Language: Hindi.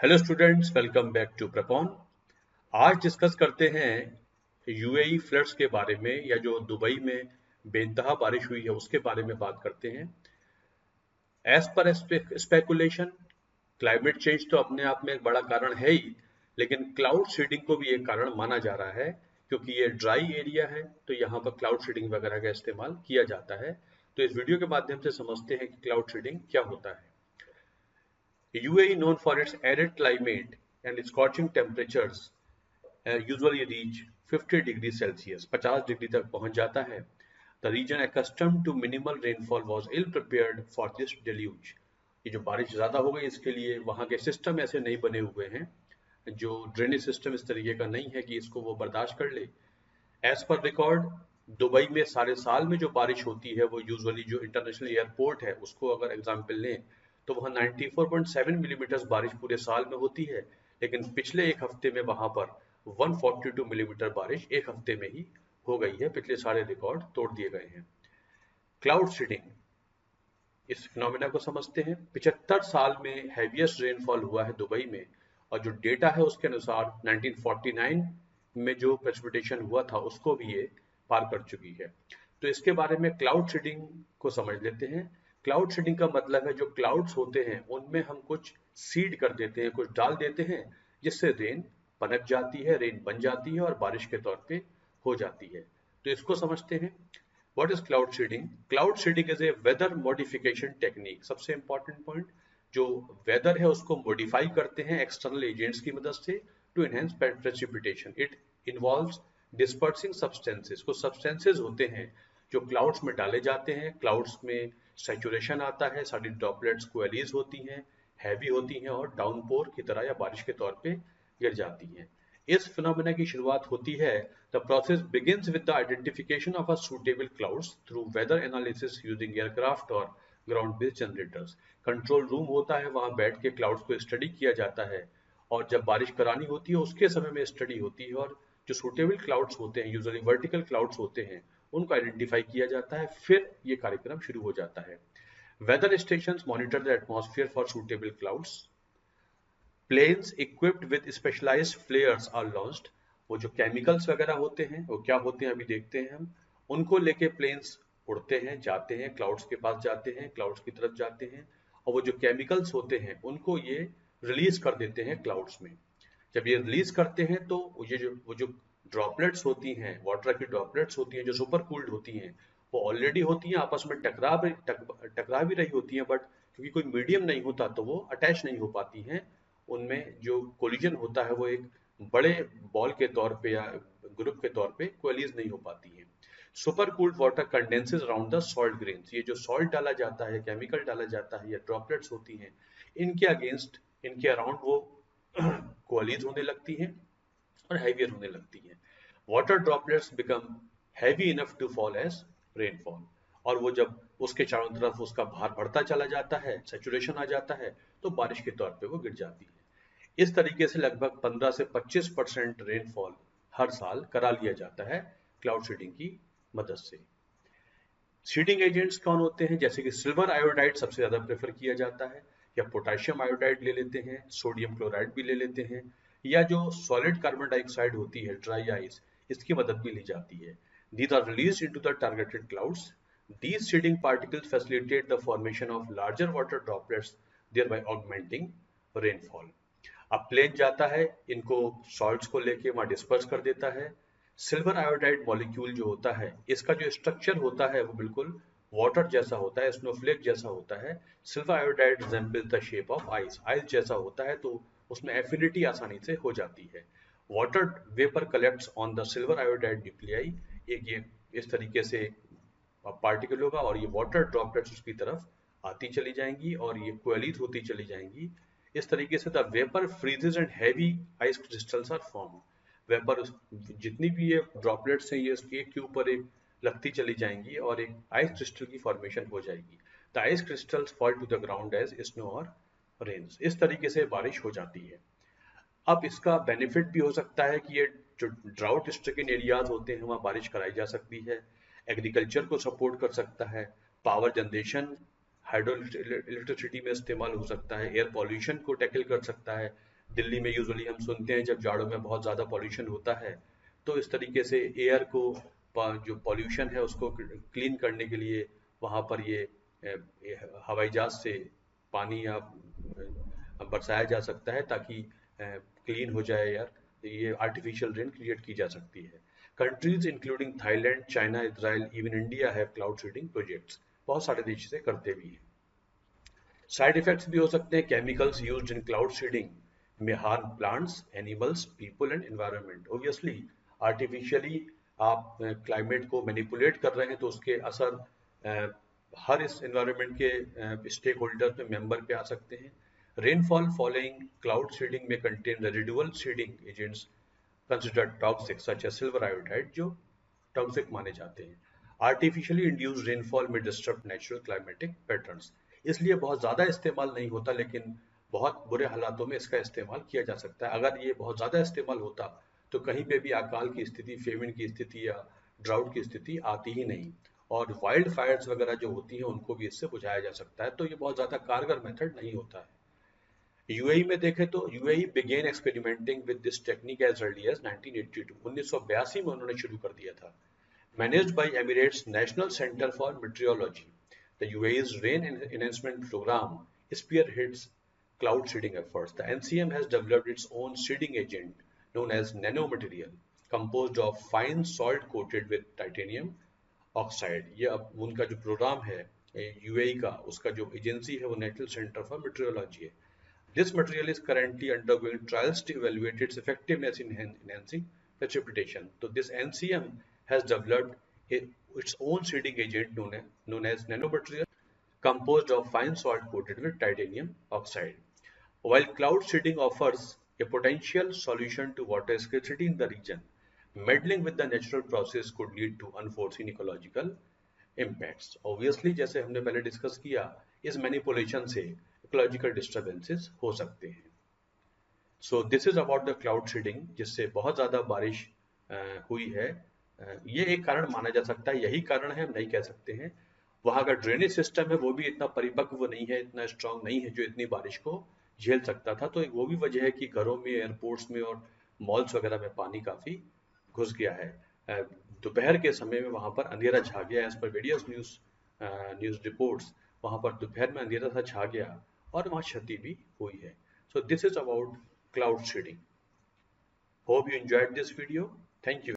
Hello students, welcome back to प्रपॉन। आज डिस्कस करते हैं यूएई फ्लड्स के बारे में, या जो दुबई में बेनतहा बारिश हुई है उसके बारे में बात करते हैं। As per speculation, climate change तो अपने आप में एक बड़ा कारण है ही, लेकिन क्लाउड सीडिंग को भी एक कारण माना जा रहा है, क्योंकि ये ड्राई एरिया है तो यहाँ पर क्लाउड सीडिंग वगैरह का इस्तेमाल किया जाता है। तो इस वीडियो के माध्यम से समझते हैं कि क्लाउड सीडिंग क्या होता है। UAE, known for its arid climate and scorching temperatures, usually reach 50 degree Celsius, 50 degree तक पहुंच जाता है। The region accustomed to minimal rainfall was ill prepared for this deluge. ये जो बारिश ज़्यादा हो गई इसके लिए वहाँ के सिस्टम ऐसे नहीं बने हुए हैं, जो ड्रेनेज सिस्टम इस तरीके का नहीं है कि इसको वो बर्दाश्त कर ले। एज पर रिकॉर्ड, दुबई में सारे साल में जो बारिश होती है वो यूजुअली जो इंटरनेशनल एयरपोर्ट है उसको अगर एग्जांपल लें तो वहाँ 94.7 मिलीमीटर बारिश पूरे साल में होती है, लेकिन पिछले एक हफ्ते में वहाँ पर 142 मिलीमीटर बारिश एक हफ्ते में ही हो गई है। पिछले सारे रिकॉर्ड तोड़ दिए गए हैं। क्लाउड सीडिंग, इस फिनोमेना को समझते हैं। 75 साल में हैवीएस्ट रेनफॉल हुआ है दुबई में, और जो डेटा है उसके अनुसार 1949 में जो प्रेसिपिटेशन हुआ था उसको भी ये पार कर चुकी है। तो इसके बारे में क्लाउड सीडिंग को समझ लेते हैं। क्लाउड सीडिंग का मतलब है जो क्लाउड्स होते हैं उनमें हम कुछ सीड कर देते हैं, कुछ डाल देते हैं, जिससे रेन पनप जाती है, रेन बन जाती है और बारिश के तौर पे हो जाती है। तो इसको समझते हैं। What is cloud seeding? Cloud seeding is a weather modification technique. सबसे important point, जो weather है उसको modify करते हैं external agents की मदद से to enhance precipitation. It involves dispersing substances. कुछ substances होते हैं जो clouds में डाले जाते हैं, clouds में saturation आता है, सारी droplets coalesce होती हैं, heavy होती हैं और downpour की तरह या बारिश के तौर पे गिर जाती हैं। इस फिनोमेना की शुरुआत होती है, the process begins with the identification of a suitable clouds through weather analysis using aircraft और ground based generators. Control room होता है, वहां बैठ के क्लाउड्स को स्टडी किया जाता है, और जब बारिश करानी होती है उसके समय में स्टडी होती है, और जो सूटेबल क्लाउड्स होते हैं, यूजुअली वर्टिकल क्लाउड्स होते हैं, उनको आइडेंटिफाई किया जाता है, फिर ये कार्यक्रम शुरू हो जाता है। Weather station monitor the atmosphere for suitable clouds. Planes equipped with specialised flares are launched. वो जो केमिकल्स वगैरह होते हैं वो क्या होते हैं अभी देखते हैं हम। उनको लेके प्लेन्स उड़ते हैं, जाते हैं, क्लाउड्स के पास जाते हैं, क्लाउड्स की तरफ जाते हैं, और वो जो केमिकल्स होते हैं उनको ये रिलीज कर देते हैं क्लाउड्स में। जब ये रिलीज करते हैं तो वो जो ड्रॉपलेट्स होती हैं, वाटर की ड्रॉपलेट्स होती हैं जो सुपर कूल्ड होती हैं, वो ऑलरेडी होती हैं, आपस में टकरा भी रही होती हैं, बट क्योंकि कोई मीडियम नहीं होता तो वो अटैच नहीं हो पाती हैं। उनमें जो कोलिजन होता है वो एक बड़े बॉल के तौर पे या ग्रुप के तौर पे कोलिज नहीं हो पाती है। Super cooled water condenses around the salt grains. ये जो सॉल्ट डाला जाता है, केमिकल डाला जाता है या ड्रॉपलेट्स होती हैं, इनके अगेंस्ट, इनके अराउंड वो कोलिज होने लगती हैं और हैवियर होने लगती हैं। Water droplets become heavy enough to fall as rainfall, और वो जब उसके चारों तरफ उसका भार बढ़ता चला जाता है, सैचुरेशन आ जाता है, तो बारिश के तौर पे वो गिर जाती है। इस तरीके से लगभग 15 से 25% रेनफॉल हर साल करा लिया जाता है क्लाउड सीडिंग की मदद से। सीडिंग एजेंट्स कौन होते हैं? जैसे कि सिल्वर आयोडाइड सबसे ज्यादा प्रेफर किया जाता है, या पोटेशियम आयोडाइड ले लेते हैं, सोडियम क्लोराइड भी ले लेते हैं, या जो सॉलिड कार्बन डाइऑक्साइड होती है, ड्राई आइस, इसकी मदद भी ली जाती है। These are released into the targeted clouds. These seeding particles facilitate the formation of larger water droplets, thereby augmenting rainfall. अब प्लेन जाता है, इनको सॉल्ट्स को लेके वहां डिस्पर्स कर देता है। सिल्वर आयोडाइड मॉलिक्यूल जो होता है, इसका जो स्ट्रक्चर होता है वो बिल्कुल वाटर जैसा होता है, स्नोफ्लेक जैसा होता है। Silver iodide resembles the shape of ice, ice जैसा होता है, तो उसमें एफिनिटी आसानी से हो जाती है। Water vapour collects on the silver iodide nuclei. एक ये इस तरीके से पार्टिकल होगा और ये वाटर ड्रॉपलेट्स उसकी तरफ आती चली जाएंगी और ये कोएलिट होती चली जाएंगी। इस तरीके से the vapour freezes and heavy ice crystals are form. Vapour जितनी भी ये ड्रॉपलेट्स हैं, ये एक के ऊपर एक लगती चली जाएंगी और एक आइस क्रिस्टल की फॉर्मेशन हो जाएगी। The ice crystals fall to the ground as snow और रेन्स। इस तरीके से बारिश हो जाती है। अब इसका बेनिफिट भी हो सकता है कि ये जो ड्राउट स्ट्रिकन एरियाज होते हैं वहाँ बारिश कराई जा सकती है, एग्रीकल्चर को सपोर्ट कर सकता है, पावर जनरेशन हाइड्रो इलेक्ट्रिसिटी में इस्तेमाल हो सकता है, एयर पॉल्यूशन को टैकल कर सकता है। दिल्ली में यूजुअली हम सुनते हैं जब जाड़ों में बहुत ज़्यादा पॉल्यूशन होता है, तो इस तरीके से एयर को जो पॉल्यूशन है उसको क्लीन करने के लिए वहाँ पर ये हवाई जहाज से पानी या बरसाया जा सकता है ताकि क्लीन हो जाए एयर। ये आर्टिफिशियल रेन क्रिएट की जा सकती है। Countries including Thailand, China, Israel, even India have cloud seeding projects. बहुत सारे देश से करते भी हैं। साइड इफेक्ट्स भी हो सकते हैं। Chemicals used in cloud seeding में harm plants, animals, people and environment. Obviously artificially आप क्लाइमेट को मैनिपुलेट कर रहे हैं तो उसके असर हर इस एनवायरनमेंट के स्टेक होल्डर में मेंबर पे आ सकते हैं। रेनफॉल फॉलोइंग क्लाउड सीडिंग में contain residual seeding agents considered toxic such as silver iodide, जो टॉक्सिक माने जाते हैं। आर्टिफिशियली इंड्यूस्ड रेनफॉल में डिस्टर्ब नेचुरल क्लाइमेटिक पैटर्न्स। इसलिए बहुत ज़्यादा इस्तेमाल नहीं होता, लेकिन बहुत बुरे हालातों में इसका इस्तेमाल किया जा सकता है। अगर ये बहुत ज़्यादा इस्तेमाल होता तो कहीं पे भी अकाल की स्थिति, फेमिन की स्थिति या ड्राउट की स्थिति आती ही नहीं, और वाइल्ड फायर्स वगैरह जो होती हैं उनको भी इससे बुझाया जा सकता है। तो ये बहुत ज़्यादा कारगर मेथड नहीं होता है। यूएई में देखें तो UAE began experimenting with this technique as early as 1982। 1982 में उन्होंने शुरू कर दिया था। Managed by Emirates national centre for meteorology, the UAE's rain enhancement program spearheads cloud seeding efforts. The NCM has developed its own seeding agent known as nanomaterial, composed of fine salt coated with titanium oxide. ये अब उनका जो प्रोग्राम है यूएई का, उसका जो एजेंसी है वो नेशनल सेंटर फॉर मेट्रियोलॉजी है। This material is currently undergoing trials to evaluate its effectiveness in enhancing precipitation. So this NCM has developed its own seeding agent known as nanomaterial, composed of fine salt coated with titanium oxide. While cloud seeding offers a potential solution to water scarcity in the region, meddling with the natural process could lead to unforeseen ecological impacts. Obviously, जैसे हमने पहले डिस्कस किया, इस मैनिपुलेशन से इकोलॉजिकल डिस्टर्बेंसेस हो सकते हैं। So this is about the cloud seeding, जिससे बहुत ज़्यादा बारिश हुई है। ये एक कारण माना जा सकता है, यही कारण है, हम नहीं कह सकते हैं। वहाँ का ड्रेनेज सिस्टम है वो भी इतना परिपक्व नहीं है, इतना स्ट्रांग नहीं है जो इतनी बारिश को झेल सकता था। तो वो भी वजह है कि घरों में, एयरपोर्ट्स में और मॉल्स वगैरह में पानी काफ़ी घुस गया है। दोपहर के समय में वहाँ पर अंधेरा छा गया, as per various news reports. वहाँ पर दोपहर में अंधेरा सा छा गया और वहाँ क्षति भी हुई है। So this is about cloud seeding. Hope you enjoyed this video. Thank you.